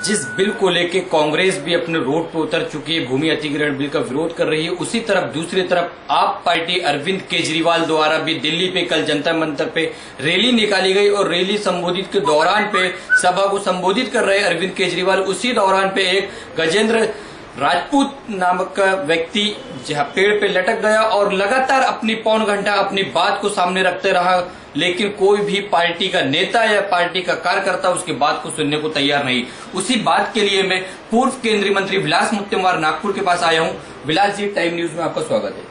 जिस बिल को लेके कांग्रेस भी अपने रोड पर उतर चुकी है, भूमि अधिग्रहण बिल का विरोध कर रही है, उसी तरफ दूसरी तरफ आप पार्टी अरविंद केजरीवाल द्वारा भी दिल्ली पे कल जंतर मंतर पे रैली निकाली गई और रैली संबोधित के दौरान पे सभा को संबोधित कर रहे अरविंद केजरीवाल, उसी दौरान पे एक गजेंद्र राजपूत नामक व्यक्ति जहां पेड़ पे लटक गया और लगातार अपनी पौन घंटा अपनी बात को सामने रखते रहा, लेकिन कोई भी पार्टी का नेता या पार्टी का कार्यकर्ता उसकी बात को सुनने को तैयार नहीं। उसी बात के लिए मैं पूर्व केंद्रीय मंत्री विलास मुत्तेमवार नागपुर के पास आया हूं। विलास जी, टाइम न्यूज में आपका स्वागत है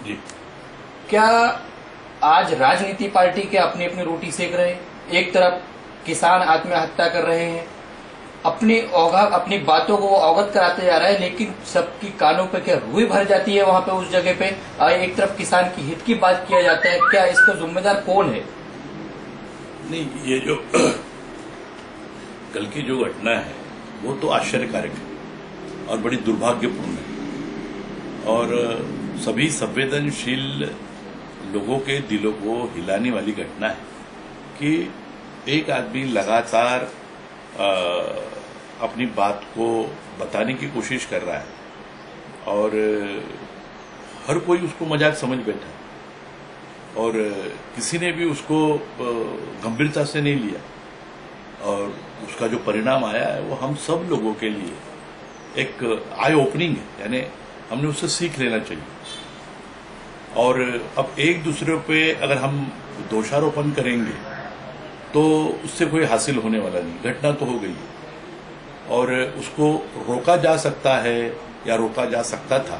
जी। क्या आज राजनीति पार्टी के अपनी अपनी रोटी सेक रहे हैं? एक तरफ किसान आत्महत्या कर रहे हैं, अपनी बातों को अवगत कराते जा रहा है, लेकिन सबकी कानों पे क्या रूई भर जाती है वहां पे उस जगह पे। एक तरफ किसान की हित की बात किया जाता है, क्या इसका जिम्मेदार कौन है? नहीं, ये जो कल की जो घटना है वो तो आश्चर्यकारक है और बड़ी दुर्भाग्यपूर्ण है और सभी संवेदनशील लोगों के दिलों को हिलाने वाली घटना है कि एक आदमी लगातार अपनी बात को बताने की कोशिश कर रहा है और हर कोई उसको मजाक समझ बैठा और किसी ने भी उसको गंभीरता से नहीं लिया और उसका जो परिणाम आया है वो हम सब लोगों के लिए एक आई ओपनिंग है, यानी हमने उससे सीख लेना चाहिए। और अब एक दूसरे पे अगर हम दोषारोपण करेंगे तो उससे कोई हासिल होने वाला नहीं। घटना तो हो गई है और उसको रोका जा सकता है या रोका जा सकता था,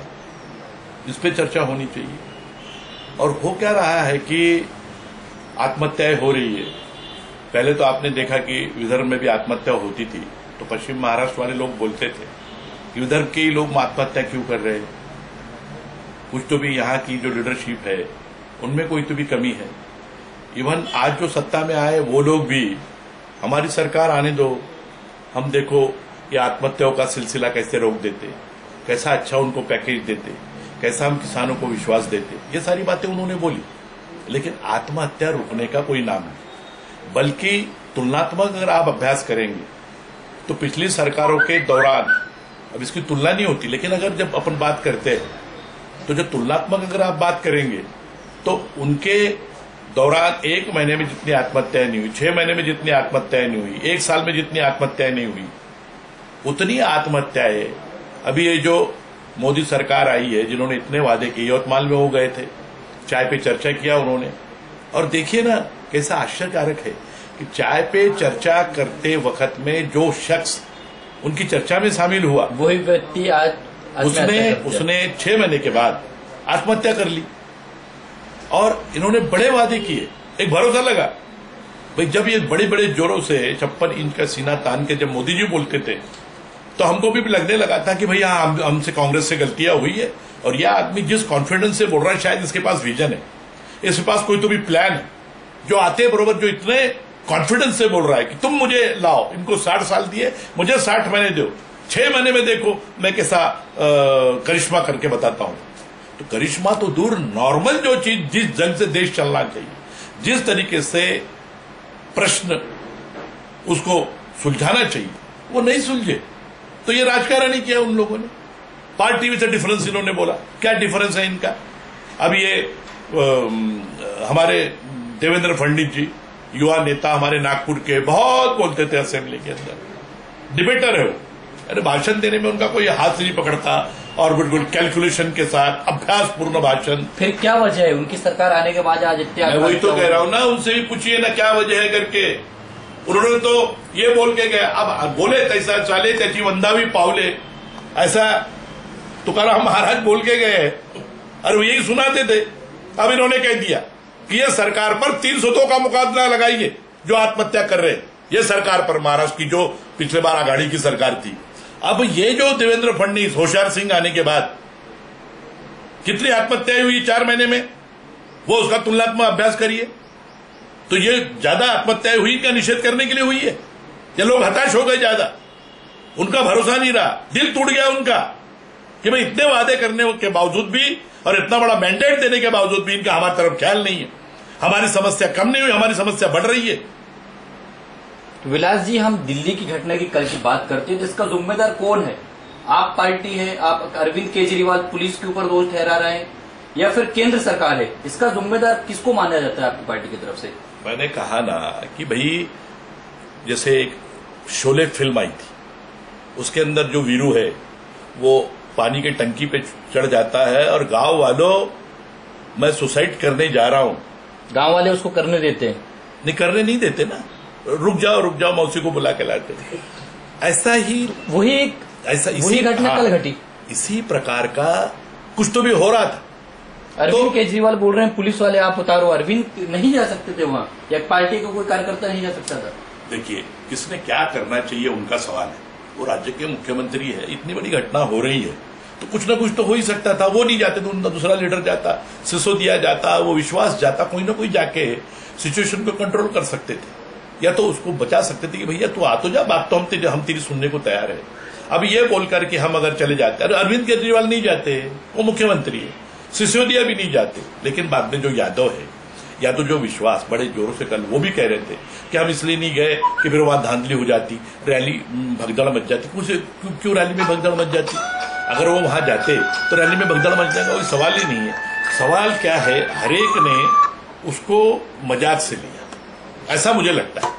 इस पे चर्चा होनी चाहिए। और हो क्या रहा है कि आत्महत्याएं हो रही है। पहले तो आपने देखा कि विदर्भ में भी आत्महत्या होती थी, तो पश्चिम महाराष्ट्र वाले लोग बोलते थे कि विदर्भ के ही लोग आत्महत्या क्यों कर रहे हैं, कुछ तो भी यहाँ की जो लीडरशिप है उनमें कोई तो भी कमी है। इवन आज जो सत्ता में आए वो लोग भी हमारी सरकार आने दो, हम देखो ये आत्महत्याओं का सिलसिला कैसे रोक देते, कैसा अच्छा उनको पैकेज देते, कैसा हम किसानों को विश्वास देते, ये सारी बातें उन्होंने बोली। लेकिन आत्महत्या रुकने का कोई नाम नहीं, बल्कि तुलनात्मक अगर आप अभ्यास करेंगे तो पिछली सरकारों के दौरान, अब इसकी तुलना नहीं होती, लेकिन अगर जब अपन बात करते हैं तो जो तुलनात्मक अगर आप बात करेंगे तो उनके दौरान 1 महीने में जितनी आत्महत्याएं नहीं हुई, 6 महीने में जितनी आत्महत्याएं नहीं हुई, 1 साल में जितनी आत्महत्याएं नहीं हुई, उतनी आत्महत्याएं अभी ये जो मोदी सरकार आई है, जिन्होंने इतने वादे किए, यवतमाल में हो गए थे, चाय पे चर्चा किया उन्होंने, और देखिए ना कैसा आश्चर्यकारक है कि चाय पे चर्चा करते वक्त में जो शख्स उनकी चर्चा में शामिल हुआ वही व्यक्ति आज उसने 6 महीने के बाद आत्महत्या कर ली। और इन्होंने बड़े वादे किए, एक भरोसा लगा भाई, जब ये बड़े बड़े जोरों से 56 इंच का सीना तान के जब मोदी जी बोलते थे तो हमको भी लगने लगा था कि भैया हमसे कांग्रेस से गलतियां हुई है और यह आदमी जिस कॉन्फिडेंस से बोल रहा है शायद इसके पास विजन है, इसके पास कोई तो भी प्लान है। जो आते बरोबर जो इतने कॉन्फिडेंस से बोल रहा है कि तुम मुझे लाओ, इनको 60 साल दिए, मुझे 60 महीने दो, 6 महीने में देखो मैं कैसा करिश्मा करके बताता हूं। तो करिश्मा तो दूर, नॉर्मल जो चीज जिस ढंग से देश चलना चाहिए, जिस तरीके से प्रश्न उसको सुलझाना चाहिए, वो नहीं सुलझे। तो ये राजकारण ही किया उन लोगों ने। पार्टी विद डिफरेंस इन्होंने बोला, क्या डिफरेंस है इनका? अब ये हमारे देवेंद्र फडणवीस जी, युवा नेता हमारे नागपुर के, बहुत बोलते थे असेंबली के अंदर, डिबेटर है वो। अरे भाषण देने में उनका कोई हाथ नहीं पकड़ता और बिल्कुल कैलकुलेशन के साथ अभ्यास पूर्ण भाषण। फिर क्या वजह है उनकी सरकार आने के बाद आज इतने? मैं वही तो कह रहा हूं ना, उनसे भी पूछिए ना क्या वजह है करके। उन्होंने तो ये बोल के गए, अब बोले तैसा चाले त्याची वंदावी पावले, ऐसा तुकाराम महाराज बोल के गए। अरे यही सुनाते थे। अब इन्होंने कह दिया कि ये सरकार पर 302 का मुकाबला लगाइए जो आत्महत्या कर रहे हैं, ये सरकार पर, महाराष्ट्र की जो पिछले बार आघाड़ी की सरकार थी। अब ये जो देवेंद्र फडणवीस, होशियार सिंह आने के बाद कितनी आत्महत्याएं हुई 4 महीने में, वो उसका तुलनात्मक अभ्यास करिए। तो ये ज्यादा आत्महत्याएं हुई क्या निषेध करने के लिए हुई है? ये लोग हताश हो गए ज्यादा, उनका भरोसा नहीं रहा, दिल टूट गया उनका कि भाई इतने वादे करने के बावजूद भी और इतना बड़ा मैंडेट देने के बावजूद भी इनका हमारी तरफ ख्याल नहीं है। हमारी समस्या कम नहीं हुई, हमारी समस्या बढ़ रही है। तो विलास जी, हम दिल्ली की घटना की कल की बात करते हैं, जिसका जिम्मेदार कौन है? आप पार्टी है, आप अरविंद केजरीवाल पुलिस के ऊपर दोष ठहरा रहे हैं, या फिर केंद्र सरकार है? इसका जिम्मेदार किसको माना जाता है आपकी पार्टी की तरफ से? मैंने कहा ना कि भाई, जैसे एक शोले फिल्म आई थी, उसके अंदर जो वीरू है वो पानी के टंकी पे चढ़ जाता है और गांव वालों, मैं सुसाइड करने जा रहा हूं। गांव वाले उसको करने देते हैं? नहीं, करने नहीं देते ना, रुक जाओ मौसी को बुला के लाते। ऐसा ही वही घटना कल घटी। इसी प्रकार का कुछ तो भी हो रहा था। अरविंद केजरीवाल बोल रहे हैं पुलिस वाले आप उतारो, अरविंद नहीं जा सकते थे वहां, या पार्टी का कोई कार्यकर्ता नहीं जा सकता था? देखिए, किसने क्या करना चाहिए उनका सवाल है, वो राज्य के मुख्यमंत्री है। इतनी बड़ी घटना हो रही है तो कुछ ना कुछ तो हो ही सकता था। वो नहीं जाते तो उनका दूसरा लीडर जाता, सिसोदिया जाता, वो विश्वास जाता, कोई ना कोई जाके सिचुएशन को कंट्रोल कर सकते थे, या तो उसको बचा सकते थे कि भैया तू आ तो जा, बात तो हम तेरी सुनने को तैयार है। अब ये बोलकर कि हम अगर चले जाते, अरे अरविंद केजरीवाल नहीं जाते, वो मुख्यमंत्री है, सिसोदिया भी नहीं जाते, लेकिन बाद में जो यादव है या तो जो विश्वास बड़े जोरों से कल वो भी कह रहे थे कि हम इसलिए नहीं गए कि फिर वहां धांधली हो जाती, रैली भगदड़ मच जाती। क्यों रैली में भगदड़ मच जाती? अगर वो वहां जाते तो रैली में भगदड़ मच जाएगा, कोई सवाल ही नहीं है। सवाल क्या है, हरेक ने उसको मजाक से लिया, ऐसा मुझे लगता है।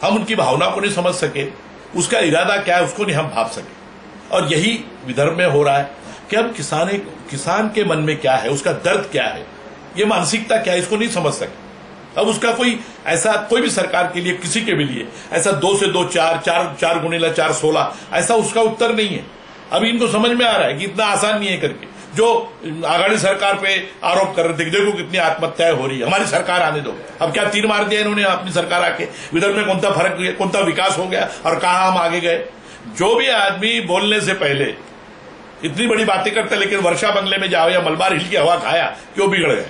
हम उनकी भावना को नहीं समझ सके, उसका इरादा क्या है उसको नहीं हम भाप सके। और यही विदर्भ में हो रहा है कि अब किसान के मन में क्या है, उसका दर्द क्या है, ये मानसिकता क्या है, इसको नहीं समझ सके। अब उसका कोई ऐसा, कोई भी सरकार के लिए, किसी के भी लिए ऐसा 2 से 2 4 गुणिला 4 16 ऐसा उसका उत्तर नहीं है। अब इनको समझ में आ रहा है कि इतना आसान नहीं है करके। जो आघाड़ी सरकार पे आरोप कर रहे थे कि देखो कितनी आत्महत्याएं हो रही है, हमारी सरकार आने दो, अब क्या तीर मार दिया इन्होंने अपनी सरकार आके? विदर्भ में कौन सा फर्क, कौन सा विकास हो गया और कहां हम आगे गए? जो भी आदमी बोलने से पहले इतनी बड़ी बातें करते लेकिन वर्षा बंगले में जाओ या मलबार हिल की हवा खाया, क्यों बिगड़ गए?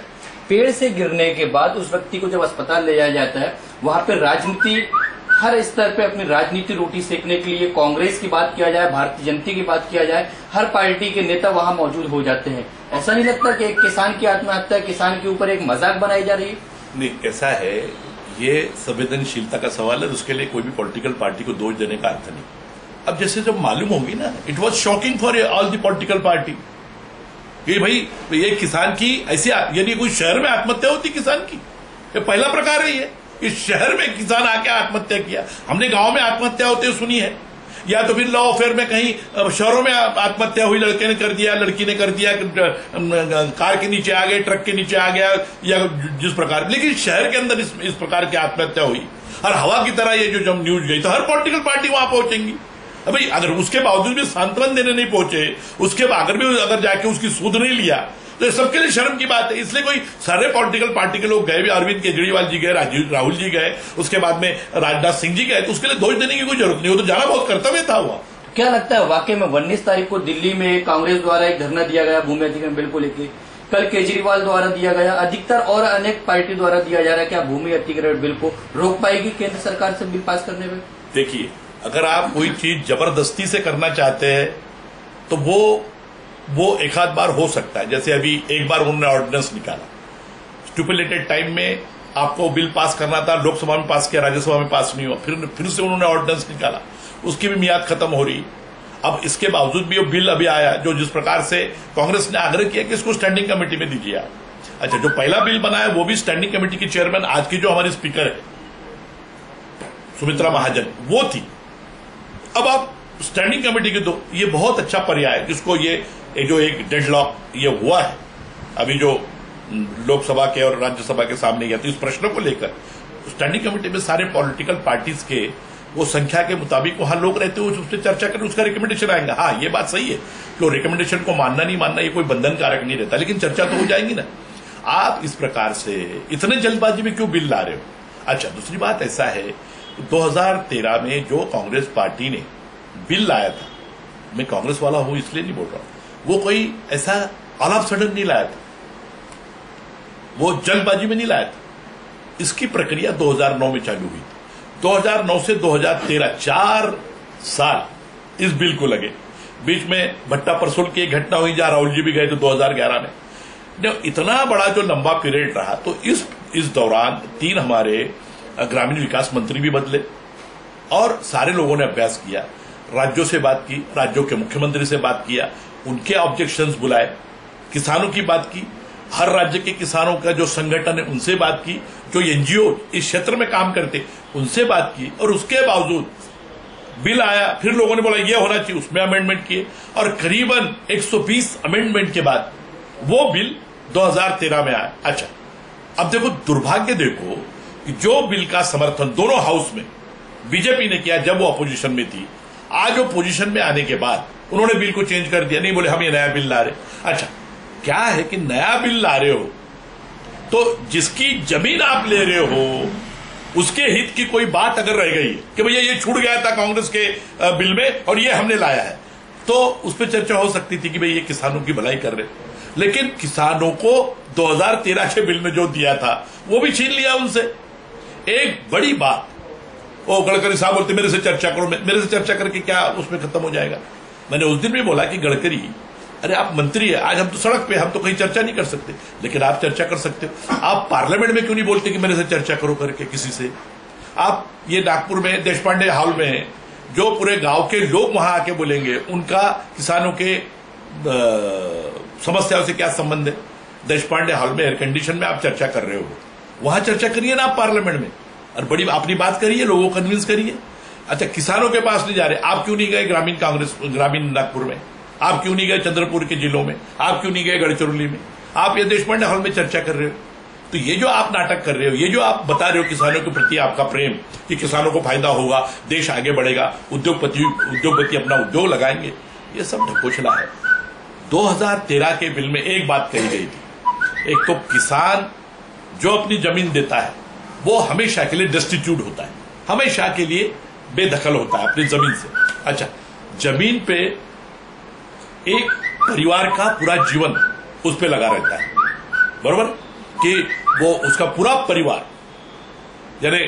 पेड़ से गिरने के बाद उस व्यक्ति को जब अस्पताल ले जाया जाता है, वहां पर राजनीति हर स्तर पे अपनी राजनीति रोटी सेकने के लिए, कांग्रेस की बात किया जाए, भारतीय जनता की बात किया जाए, हर पार्टी के नेता वहां मौजूद हो जाते हैं। ऐसा नहीं लगता कि एक किसान की आत्महत्या किसान के ऊपर एक मजाक बनाई जा रही है? नहीं, ऐसा है, ये संवेदनशीलता का सवाल है, उसके लिए कोई भी पॉलिटिकल पार्टी को दोष देने का अर्थ नहीं। अब जैसे जब मालूम होगी ना, it was shocking for all the political party कि भाई ये किसान की ऐसी, यानी कोई शहर में आत्महत्या होती किसान की, ये पहला प्रकार है। ये इस शहर में किसान आके आत्महत्या किया, हमने गांव में आत्महत्या होते सुनी है, या तो फिर लॉ अफेयर में कहीं शहरों में आत्महत्या हुई, लड़के ने कर दिया, लड़की ने कर दिया, कार के नीचे आ गए, ट्रक के नीचे आ गया, या जिस प्रकार। लेकिन शहर के अंदर इस प्रकार की आत्महत्या हुई और हवा की तरह ये जो जब न्यूज गई तो हर पॉलिटिकल पार्टी वहां पहुंचेंगी। अभी अगर उसके बावजूद भी सांत्वन देने नहीं पहुंचे, उसके अगर भी अगर जाके उसकी सूद नहीं लिया, तो ये सबके लिए शर्म की बात है। इसलिए कोई सारे पॉलिटिकल पार्टी के लोग गए भी, अरविंद केजरीवाल जी गए, राहुल जी गए, उसके बाद में राजनाथ सिंह जी गए, तो उसके लिए दोष देने की कोई जरूरत नहीं, वो तो जाना बहुत कर्तव्य था हुआ। क्या लगता है वाकई में 19 तारीख को दिल्ली में कांग्रेस द्वारा एक धरना दिया गया भूमि अधिग्रहण बिल को लेकर, कल केजरीवाल द्वारा दिया गया, अधिकतर और अनेक पार्टी द्वारा दिया जा रहा है, क्या भूमि अधिग्रहण बिल को रोक पाएगी केंद्र सरकार से बिल पास करने में? देखिए, अगर आप कोई चीज जबरदस्ती से करना चाहते हैं तो वो एक आध बार हो सकता है। जैसे अभी एक बार उन्होंने ऑर्डिनेंस निकाला, स्टिपुलेटेड टाइम में आपको बिल पास करना था, लोकसभा में पास किया, राज्यसभा में पास नहीं हुआ, फिर से उन्होंने ऑर्डिनेंस निकाला, उसकी भी मियाद खत्म हो रही। अब इसके बावजूद भी वो बिल अभी आया, जो जिस प्रकार से कांग्रेस ने आग्रह किया कि इसको स्टैंडिंग कमेटी में दीजिए। अच्छा, जो पहला बिल बना है वो भी स्टैंडिंग कमेटी की चेयरमैन आज की जो हमारी स्पीकर है सुमित्रा महाजन, वो थी। अब आप स्टैंडिंग कमेटी के दो, ये बहुत अच्छा पर्याय है जिसको ये जो एक डेडलॉक ये हुआ है अभी जो लोकसभा के और राज्यसभा के सामने गया, तो इस प्रश्न को लेकर स्टैंडिंग कमेटी में सारे पॉलिटिकल पार्टीज के वो संख्या के मुताबिक वहां लोग रहते हुए उससे चर्चा कर उसका रिकमेंडेशन आएगा। हाँ, ये बात सही है कि वो रिकमेंडेशन को मानना नहीं मानना ये कोई बंधन कारक नहीं रहता, लेकिन चर्चा तो हो जाएगी ना। आप इस प्रकार से इतने जल्दबाजी में क्यों बिल ला रहे हो? अच्छा, दूसरी बात ऐसा है, 2013 में जो कांग्रेस पार्टी ने बिल लाया था, मैं कांग्रेस वाला हूं इसलिए नहीं बोल रहा हूं, वो कोई ऐसा ऑल ऑफ सडन नहीं लाया था, वो जल्दबाजी में नहीं लाया था। इसकी प्रक्रिया 2009 में चालू हुई। 2009 से 2013 4 साल इस बिल को लगे। बीच में भट्टा परसोल की एक घटना हुई जहां राहुल जी भी गए थे 2011 में। इतना बड़ा जो लंबा पीरियड रहा, तो इस दौरान 3 हमारे ग्रामीण विकास मंत्री भी बदले और सारे लोगों ने अभ्यास किया, राज्यों से बात की, राज्यों के मुख्यमंत्री से बात किया, उनके ऑब्जेक्शंस बुलाए, किसानों की बात की, हर राज्य के किसानों का जो संगठन है उनसे बात की, जो एनजीओ इस क्षेत्र में काम करते उनसे बात की, और उसके बावजूद बिल आया। फिर लोगों ने बोला ये होना चाहिए, उसमें अमेंडमेंट किए और करीबन 120 अमेंडमेंट के बाद वो बिल 2013 में आया। अच्छा, अब देखो दुर्भाग्य देखो कि जो बिल का समर्थन दोनों हाउस में बीजेपी ने किया जब वो अपोजिशन में थी, आज वो पोजीशन में आने के बाद उन्होंने बिल को चेंज कर दिया, नहीं बोले हम ये नया बिल ला रहे। अच्छा, क्या है कि नया बिल ला रहे हो तो जिसकी जमीन आप ले रहे हो उसके हित की कोई बात अगर रह गई कि भैया ये छूट गया था कांग्रेस के बिल में और ये हमने लाया है, तो उस पर चर्चा हो सकती थी कि भाई ये किसानों की भलाई कर रहे, लेकिन किसानों को 2013 के बिल में जो दिया था वो भी छीन लिया उनसे। एक बड़ी बात, वो गडकरी साहब बोलते मेरे से चर्चा करो, मेरे से चर्चा करके क्या उसमें खत्म हो जाएगा। मैंने उस दिन भी बोला कि गडकरी, अरे आप मंत्री है, आज हम तो सड़क पे, हम तो कहीं चर्चा नहीं कर सकते, लेकिन आप चर्चा कर सकते हो। आप पार्लियामेंट में क्यों नहीं बोलते कि मेरे से चर्चा करो करके किसी से। आप ये नागपुर में देशपांडे हॉल में जो पूरे गांव के लोग वहां आके बोलेंगे, उनका किसानों के समस्याओं से क्या संबंध है। देशपांडे हॉल में एयर कंडीशन में आप चर्चा कर रहे हो, वहां चर्चा करिए ना आप पार्लियामेंट में, और बड़ी अपनी बात करिए, लोगों को कन्विंस करिए। अच्छा, किसानों के पास नहीं जा रहे, आप क्यों नहीं गए ग्रामीण नागपुर में, आप क्यों नहीं गए चंद्रपुर के जिलों में, आप क्यों नहीं गए गढ़चिरौली में, आप ये देशपांडे हॉल में चर्चा कर रहे हो। तो ये जो आप नाटक कर रहे हो, ये जो आप बता रहे हो किसानों के प्रति आपका प्रेम कि किसानों को फायदा होगा, देश आगे बढ़ेगा, उद्योगपति अपना उद्योग लगाएंगे, ये सब ढकोसला है। 2013 के बिल में एक बात कही गई थी, एक तो किसान जो अपनी जमीन देता है वो हमेशा के लिए डेस्टिट्यूट होता है, हमेशा के लिए बेदखल होता है अपनी जमीन से। अच्छा, जमीन पे एक परिवार का पूरा जीवन उस पे लगा रहता है, बरोबर, कि वो उसका पूरा परिवार, यानी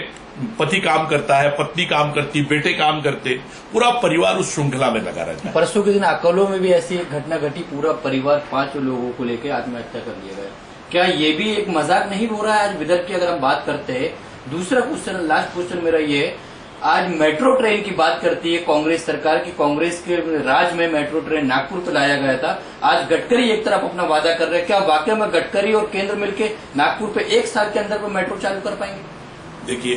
पति काम करता है, पत्नी काम करती, बेटे काम करते, पूरा परिवार उस श्रृंखला में लगा रहता है। परसों के दिन अकोलो में भी ऐसी एक घटना घटी, पूरा परिवार 5 लोगों को लेकर आत्महत्या कर लिया गया। क्या ये भी एक मजाक नहीं हो रहा है आज विदर्भ की अगर हम बात करते हैं। दूसरा क्वेश्चन, लास्ट क्वेश्चन मेरा ये, आज मेट्रो ट्रेन की बात करती है कांग्रेस सरकार की, कांग्रेस के राज में मेट्रो ट्रेन नागपुर पे लाया गया था। आज गडकरी एक तरफ अपना वादा कर रहे हैं, क्या वाकई में गडकरी और केंद्र मिलकर नागपुर पे 1 साल के अंदर में मेट्रो चालू कर पाएंगे? देखिए,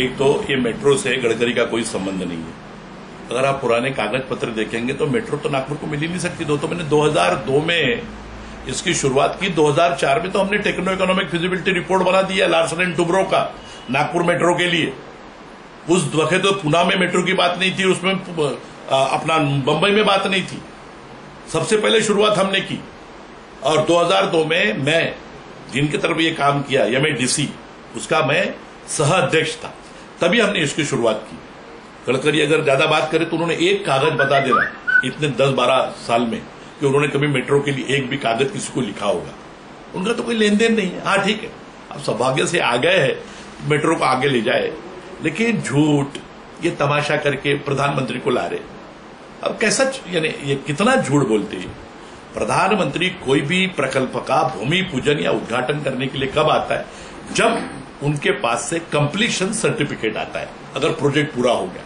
एक तो ये मेट्रो से गडकरी का कोई संबंध नहीं है। अगर आप पुराने कागज पत्र देखेंगे तो मेट्रो तो नागपुर को मिल ही नहीं सकती। तो मैंने 2002 में इसकी शुरुआत की, 2004 में तो हमने टेक्नो इकोनॉमिक फिजिबिलिटी रिपोर्ट बना दिया लार्सन एंड टुब्रो का नागपुर मेट्रो के लिए। उस वक्त तो पुणे में मेट्रो की बात नहीं थी, उसमें अपना बंबई में बात नहीं थी, सबसे पहले शुरुआत हमने की। और 2002 में मैं जिनकी तरफ ये काम किया MADC, उसका मैं सह अध्यक्ष था, तभी हमने इसकी शुरुआत की। गडकरी अगर ज्यादा बात करे तो उन्होंने एक कागज बता देना इतने 10-12 साल में कि उन्होंने कभी मेट्रो के लिए एक भी कागज किसी को लिखा होगा। उनका तो कोई लेन देन नहीं है। हाँ ठीक है, अब सौभाग्य से आ गए हैं, मेट्रो को आगे ले जाए, लेकिन झूठ ये तमाशा करके प्रधानमंत्री को ला रहे। अब कैसा, यानी ये कितना झूठ बोलते हैं। प्रधानमंत्री कोई भी प्रकल्प का भूमि पूजन या उद्घाटन करने के लिए कब आता है? जब उनके पास से कंप्लीशन सर्टिफिकेट आता है, अगर प्रोजेक्ट पूरा हो गया।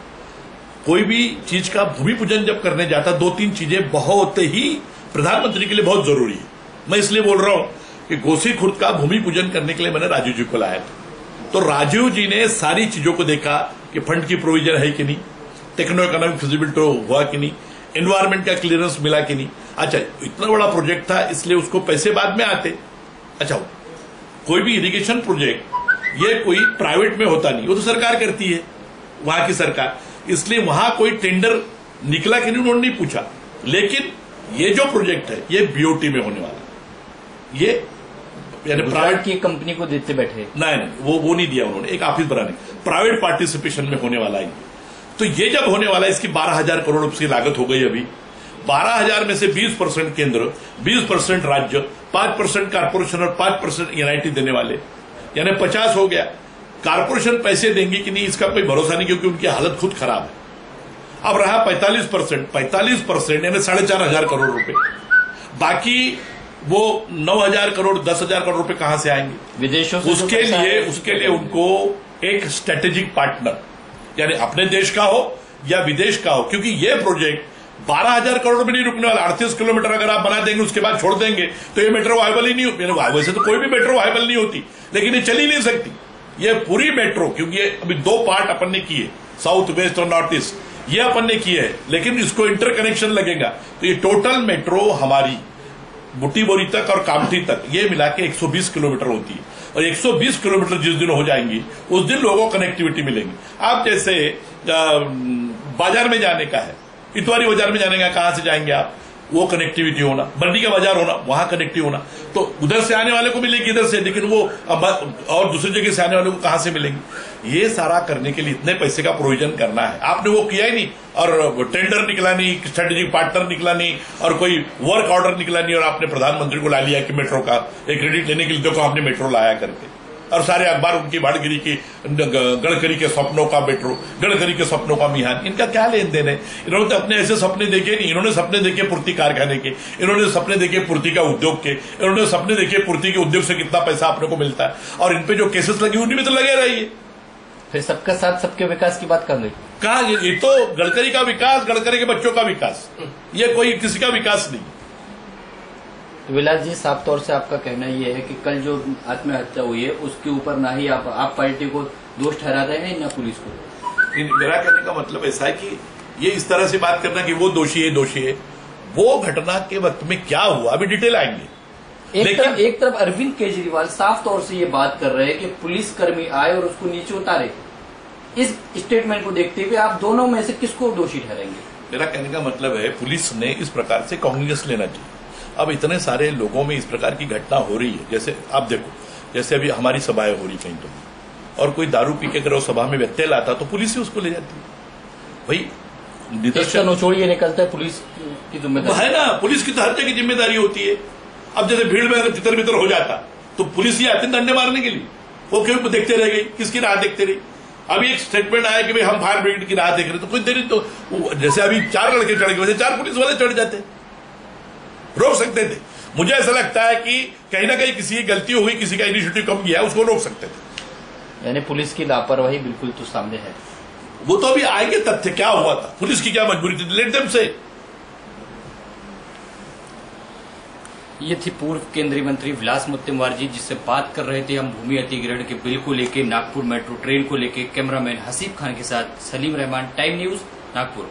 कोई भी चीज का भूमि पूजन जब करने जाता है, 2-3 चीजें बहुत ही प्रधानमंत्री के लिए बहुत जरूरी है। मैं इसलिए बोल रहा हूं कि गोसी खुर्द का भूमि पूजन करने के लिए मैंने राजीव जी को लाया था। तो राजीव जी ने सारी चीजों को देखा कि फंड की प्रोविजन है कि नहीं, टेक्नो इकोनॉमिक फिजिबिलिटी हुआ कि नहीं, एनवायरमेंट का क्लियरेंस मिला कि नहीं। अच्छा, इतना बड़ा प्रोजेक्ट था इसलिए उसको पैसे बाद में आते। अच्छा, कोई भी इरिगेशन प्रोजेक्ट ये कोई प्राइवेट में होता नहीं, वो तो सरकार करती है, वहां की सरकार, इसलिए वहां कोई टेंडर निकला कि नहीं उन्होंने नहीं पूछा। लेकिन ये जो प्रोजेक्ट है ये BOT में होने वाला, ये यानी प्राइवेट की कंपनी को देते बैठे, नहीं वो नहीं दिया उन्होंने, एक ऑफिस बनाने, प्राइवेट पार्टिसिपेशन में होने वाला है। तो ये जब होने वाला है, इसकी 12,000 करोड़ रुपए की लागत हो गई। अभी 12,000 में से 20% केंद्र, 20% राज्य, 5% कारपोरेशन और 5% NIT देने वाले, यानी 50 हो गया। कारपोरेशन पैसे देंगी कि नहीं इसका कोई भरोसा नहीं, क्योंकि उनकी हालत खुद खराब है। अब रहा 45% यानी 4,500 करोड़ रुपए, बाकी वो 9,000 करोड़ 10,000 करोड़ रुपए कहां से आएंगे? विदेशों से। उसके लिए उनको एक स्ट्रेटेजिक पार्टनर, यानी अपने देश का हो या विदेश का हो, क्योंकि ये प्रोजेक्ट 12,000 करोड़ में नहीं रुकने वाला। 38 किलोमीटर अगर आप बना देंगे उसके बाद छोड़ देंगे तो ये मेट्रो वायबल ही नहीं होती। वैसे तो कोई भी मेट्रो वायबल नहीं होती, लेकिन ये चल ही नहीं सकती ये पूरी मेट्रो, क्योंकि ये अभी 2 पार्ट अपन ने किए, साउथ वेस्ट और नॉर्थ ईस्ट, ये अपन ने किए है, लेकिन इसको इंटरकनेक्शन लगेगा। तो ये टोटल मेट्रो हमारी बुटीबोरी तक और कामठी तक ये मिला के 120 किलोमीटर होती है, और 120 किलोमीटर जिस दिन हो जाएंगी उस दिन लोगों को कनेक्टिविटी मिलेगी। आप जैसे बाजार में जाने का है, इतवारी बाजार में जाने का, कहां से जाएंगे आप, वो कनेक्टिविटी होना, बंडी का बाजार होना, वहां कनेक्टिव होना, तो उधर से आने वाले को मिलेगी इधर से, लेकिन वो और दूसरी जगह से आने वाले को कहां से मिलेंगी। ये सारा करने के लिए इतने पैसे का प्रोविजन करना है, आपने वो किया ही नहीं, और टेंडर निकला नहीं, स्ट्रेटेजिक पार्टनर निकला नहीं, और कोई वर्क ऑर्डर निकला नहीं, और आपने प्रधानमंत्री को ला लिया कि मेट्रो का एक क्रेडिट लेने के लिए देखो आपने मेट्रो लाया करके, और सारे अखबार उनकी भाड़गिरी की, गडकरी के सपनों का मेट्रो, गडकरी के सपनों का मिहान, इनका क्या लेन देन है। इन्होंने तो अपने ऐसे सपने देखे नहीं, इन्होंने सपने देखे पूर्ति कारखाने के, इन्होंने सपने देखे पूर्ति का उद्योग के, इन्होंने सपने देखे पूर्ति के उद्योग से कितना पैसा अपने को मिलता है, और इन पे जो केसेस लगे उनमें तो लगे रहिए। फिर सबका साथ सबके विकास की बात कर रहे, कहा ये तो गडकरी का विकास, गडकरी के बच्चों का विकास, ये कोई किसी का विकास नहीं। तो विलास जी, साफ तौर से आपका कहना यह है कि कल जो आत्महत्या हुई है उसके ऊपर ना ही आप पार्टी को दोष ठहरा रहे हैं ना पुलिस को। मेरा कहने का मतलब ऐसा है कि ये इस तरह से बात करना कि वो दोषी है, वो घटना के वक्त में क्या हुआ अभी डिटेल आएंगे। एक तरफ अरविंद केजरीवाल साफ तौर से ये बात कर रहे हैं कि पुलिसकर्मी आए और उसको नीचे उतारे। इस स्टेटमेंट को देखते हुए आप दोनों में से किसको दोषी ठहरेंगे? मेरा कहने का मतलब है पुलिस ने इस प्रकार से कॉग्निजेंस लेना चाहिए। अब इतने सारे लोगों में इस प्रकार की घटना हो रही है, जैसे आप देखो, जैसे अभी हमारी सभाएं हो रही कहीं तो, और कोई दारू पी के अगर वो सभा में व्यत्यय लाता तो पुलिस ही उसको ले जाती है। भाई निदर्शन नचोड़ ये निकलता है पुलिस की जिम्मेदारी है ना, पुलिस की तो हर जगह जिम्मेदारी होती है। अब जैसे भीड़ में अगर तितर बितर हो जाता तो पुलिस ही आती डंडे मारने के लिए, वो क्यों देखते रह गई, किसकी राह देखते रही। अभी एक स्टेटमेंट आया कि भाई हम फायर ब्रिगेड की राह देख रहे, तो कुछ देरी तो जैसे अभी 4 लड़के चढ़ गए वैसे 4 पुलिस वाले चढ़ जाते, रोक सकते थे। मुझे ऐसा लगता है कि कहीं ना कहीं किसी की गलती हुई, किसी का इनिशिएटिव कम किया, उसको रोक सकते थे। यानी पुलिस की लापरवाही बिल्कुल तो सामने है। वो तो अभी आएंगे तथ्य, क्या हुआ था, पुलिस की क्या मजबूरी थी, लेट देम से। ये थी पूर्व केंद्रीय मंत्री विलास मुत्तेमवार जी, जिससे बात कर रहे थे हम भूमि अधिग्रहण के बिल को लेकर, नागपुर मेट्रो ट्रेन को लेकर। कैमरामैन हसीब खान के साथ सलीम रहमान, टाइम न्यूज, नागपुर।